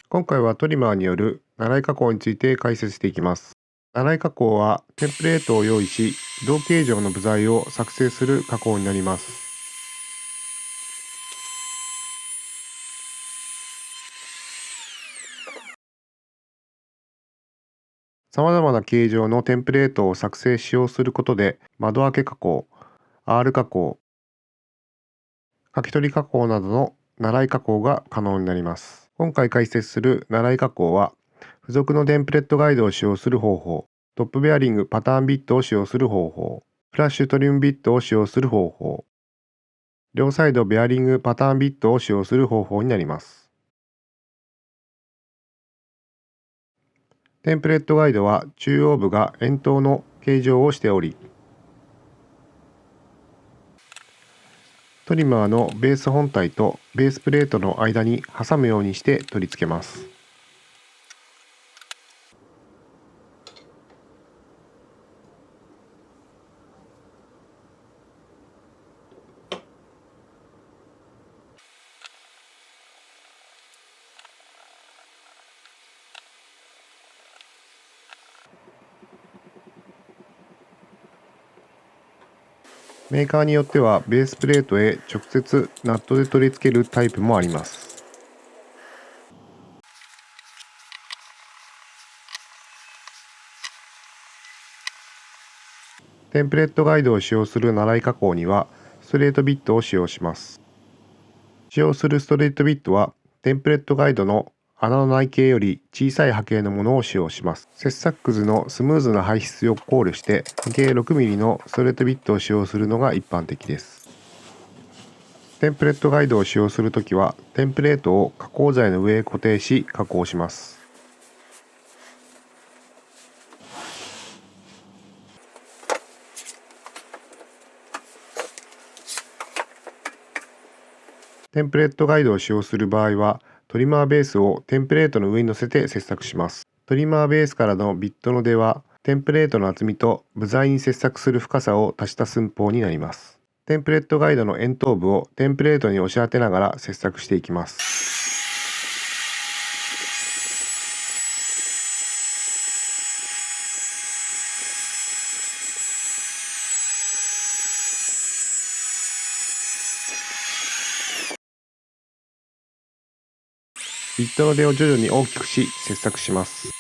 今回はトリマーによるナライ加工について解説していきます。ナライ加工はテンプレートを用意し、同形状の部材を作成する加工になります。様々な形状のテンプレートを作成使用することで、窓開け加工、R 加工、書き取り加工などのナライ加工が可能になります。今回解説するナライ加工は、付属のテンプレットガイドを使用する方法、トップベアリングパターンビットを使用する方法、フラッシュトリムビットを使用する方法、両サイドベアリングパターンビットを使用する方法になります。テンプレットガイドは中央部が円筒の形状をしており、トリマーのベース本体とベースプレートの間に挟むようにして取り付けます。メーカーによってはベースプレートへ直接ナットで取り付けるタイプもあります。テンプレットガイドを使用するナライ加工にはストレートビットを使用します。使用するストレートビットはテンプレットガイドの穴の内径より小さい波形のものを使用します。切削くずのスムーズな排出を考慮して波形 6mm のストレートビットを使用するのが一般的です。テンプレットガイドを使用するときはテンプレートを加工材の上へ固定し加工します。テンプレットガイドを使用する場合はトリマーベースをテンプレートの上に乗せて切削します。トリマーベースからのビットの出はテンプレートの厚みと部材に切削する深さを足した寸法になります。テンプレットガイドの円頭部をテンプレートに押し当てながら切削していきます。ビットの出を徐々に大きくし切削します。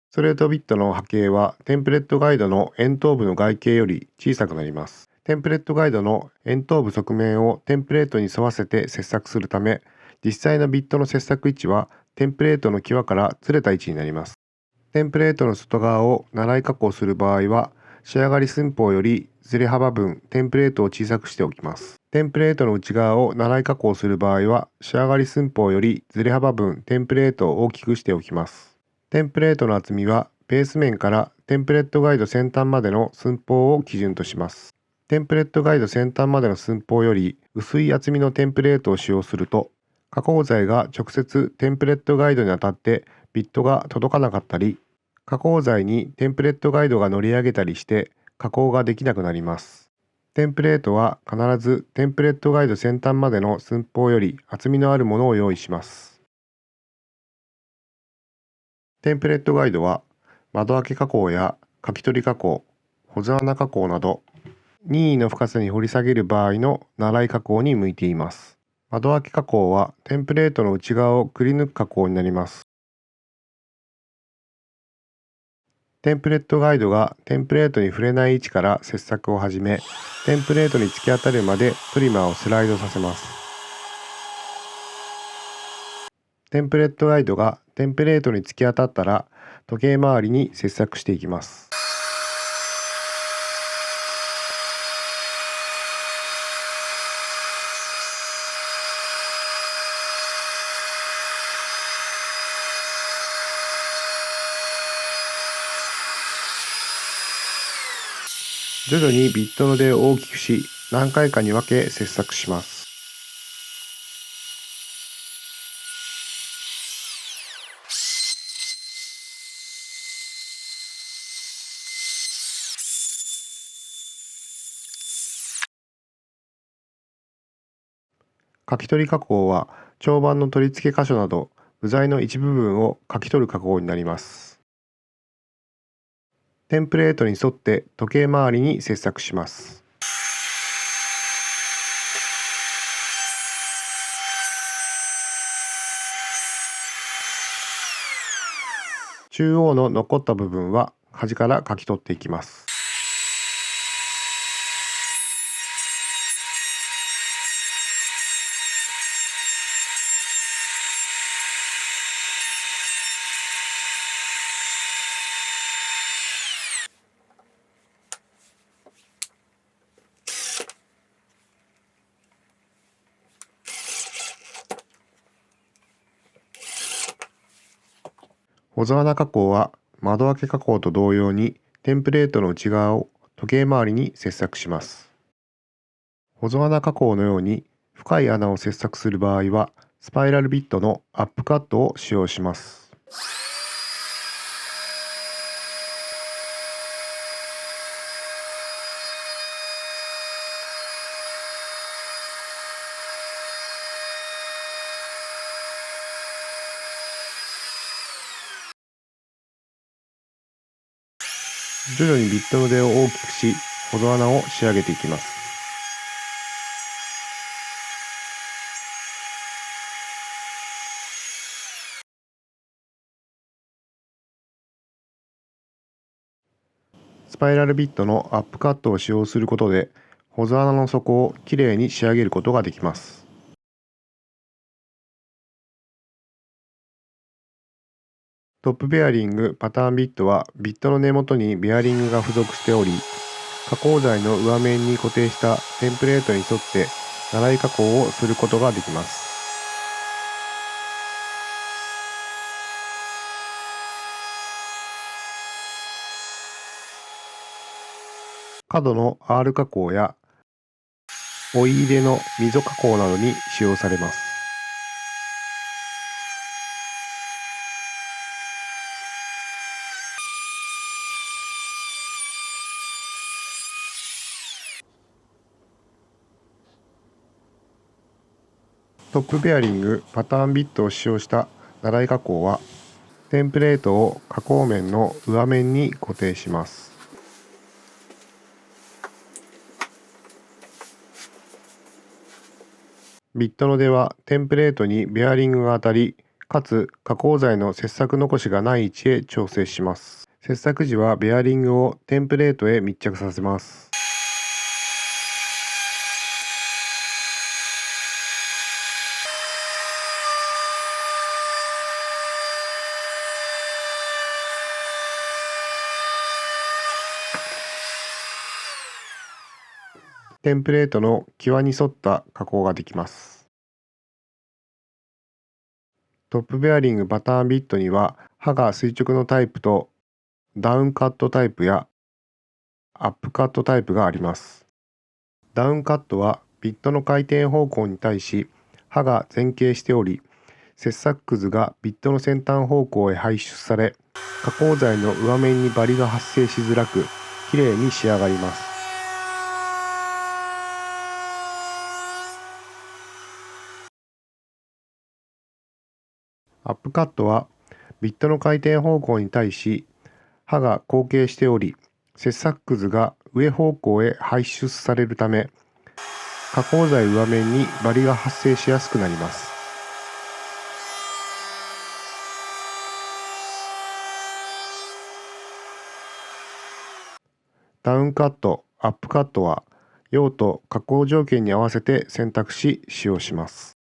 ストレートビットの波形はテンプレットガイドの円頭部の外径より小さくなります。テンプレットガイドの円頭部側面をテンプレートに沿わせて切削するため、実際のビットの切削位置はテンプレートの際からずれた位置になります。テンプレートの外側をナライ加工する場合は、仕上がり寸法よりずれ幅分テンプレートを小さくしておきます。テンプレートの内側をナライ加工する場合は、仕上がり寸法よりずれ幅分テンプレートを大きくしておきます。テンプレートの厚みはベース面からテンプレットガイド先端までの寸法を基準とします。テンプレットガイド先端までの寸法より薄い厚みのテンプレートを使用すると、加工材が直接テンプレットガイドに当たってビットが届かなかったり、加工材にテンプレットガイドが乗り上げたりして加工ができなくなります。テンプレートは必ずテンプレットガイド先端までの寸法より厚みのあるものを用意します。テンプレットガイドは窓開け加工や書き取り加工、保津穴加工など任意の深さに掘り下げる場合のナライ加工に向いています。窓開け加工はテンプレートの内側をくり抜く加工になります。テンプレットガイドがテンプレートに触れない位置から切削を始め、テンプレートに突き当たるまでトリマーをスライドさせます。テンプレットガイドがテンプレートに突き当たったら時計回りに切削していきます。徐々にビットの出を大きくし、何回かに分け切削します。書き取り加工は長板の取り付け箇所など部材の一部分を書き取る加工になります。テンプレートに沿って時計回りに切削します。中央の残った部分は端から書き取っていきます。ほぞ穴加工は窓開け加工と同様にテンプレートの内側を時計回りに切削します。ほぞ穴加工のように深い穴を切削する場合はスパイラルビットのアップカットを使用します。徐々にビットの出を大きくし、ほぞ穴を仕上げていきます。スパイラルビットのアップカットを使用することで、ほぞ穴の底をきれいに仕上げることができます。トップベアリングパターンビットはビットの根元にベアリングが付属しており、加工材の上面に固定したテンプレートに沿って洗い加工をすることができます。角の R 加工や追い入れの溝加工などに使用されます。トップベアリングパターンビットを使用した洗い加工は、テンプレートを加工面の上面に固定します。ビットの出はテンプレートにベアリングが当たり、かつ加工材の切削残しがない位置へ調整します。切削時はベアリングをテンプレートへ密着させます。テンプレートの際に沿った加工ができます。トップベアリングパターンビットには刃が垂直のタイプとダウンカットタイプやアップカットタイプがあります。ダウンカットはビットの回転方向に対し刃が前傾しており、切削くずがビットの先端方向へ排出され、加工材の上面にバリが発生しづらく、きれいに仕上がります。アップカットはビットの回転方向に対し刃が後傾しており、切削くずが上方向へ排出されるため、加工材上面にバリが発生しやすくなります。ダウンカット、アップカットは用途、加工条件に合わせて選択し使用します。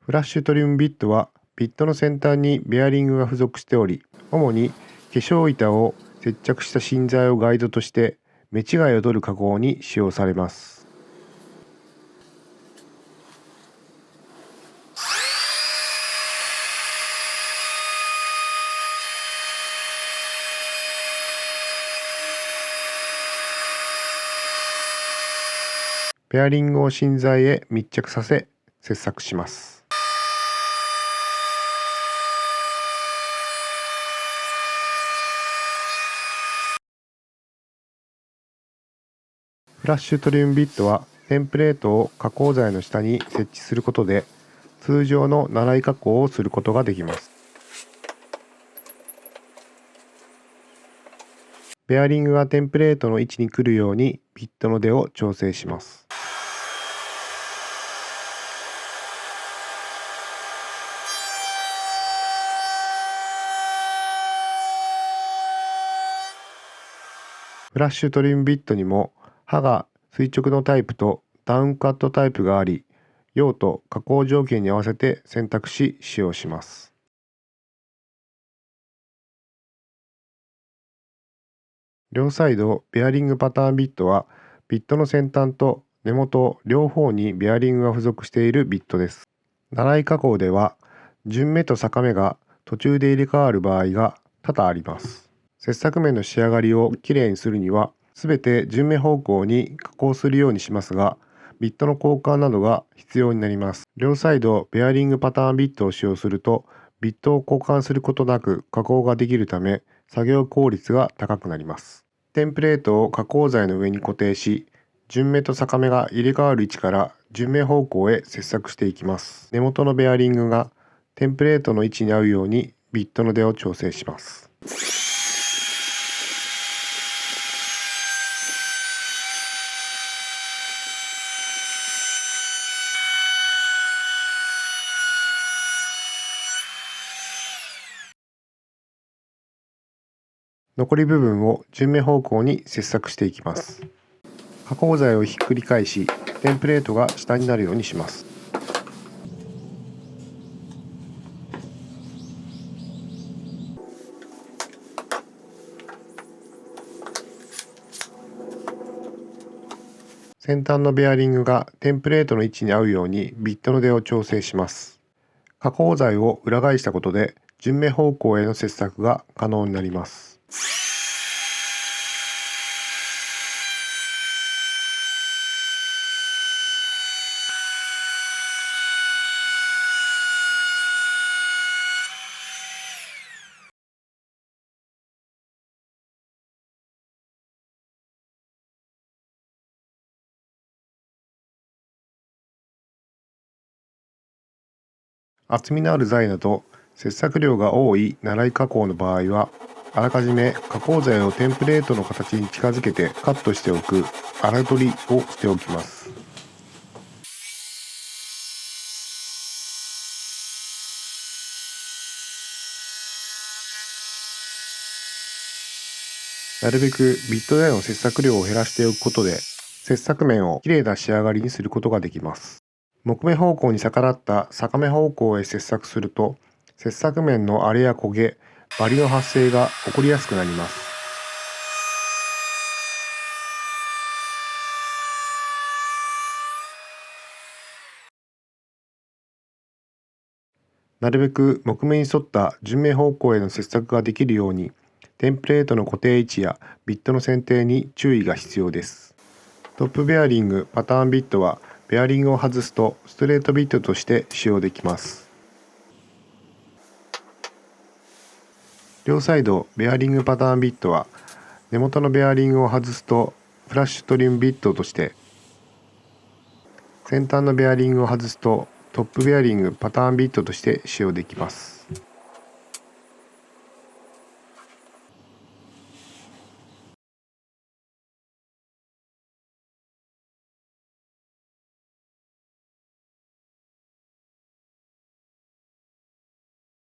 フラッシュトリムビットはビットの先端にベアリングが付属しており、主に化粧板を接着した芯材をガイドとして目違いを取る加工に使用されます。ベアリングを芯材へ密着させ切削します。フラッシュトリムビットはテンプレートを加工材の下に設置することで通常の習い加工をすることができます。ベアリングがテンプレートの位置に来るようにビットの出を調整します。フラッシュトリムビットにも刃が垂直のタイプとダウンカットタイプがあり、用途、加工条件に合わせて選択し使用します。両サイドベアリングパターンビットはビットの先端と根元両方にベアリングが付属しているビットです。習い加工では順目と逆目が途中で入れ替わる場合が多々あります。切削面の仕上がりをきれいにするにはすべて順目方向に加工するようにしますが、ビットの交換などが必要になります。両サイドベアリングパターンビットを使用するとビットを交換することなく加工ができるため作業効率が高くなります。テンプレートを加工材の上に固定し、順目と逆目が入れ替わる位置から順目方向へ切削していきます。根元のベアリングがテンプレートの位置に合うようにビットの出を調整します。残り部分を順目方向に切削していきます。加工材をひっくり返し、テンプレートが下になるようにします。先端のベアリングがテンプレートの位置に合うようにビットの出を調整します。加工材を裏返したことで順目方向への切削が可能になります。厚みのある材など切削量が多い習い加工の場合は、あらかじめ加工材をテンプレートの形に近づけてカットしておく粗取りをしておきます。なるべくビットでの切削量を減らしておくことで切削面をきれいな仕上がりにすることができます。木目方向に逆らった逆目方向へ切削すると切削面の荒れや焦げ、バリの発生が起こりやすくなります。なるべく木目に沿った順目方向への切削ができるようにテンプレートの固定位置やビットの選定に注意が必要です。トップベアリングパターンビットはベアリングを外すとストレートビットとして使用できます。両サイドベアリングパターンビットは根元のベアリングを外すとフラッシュトリムビットとして、先端のベアリングを外すとトップベアリングパターンビットとして使用できます。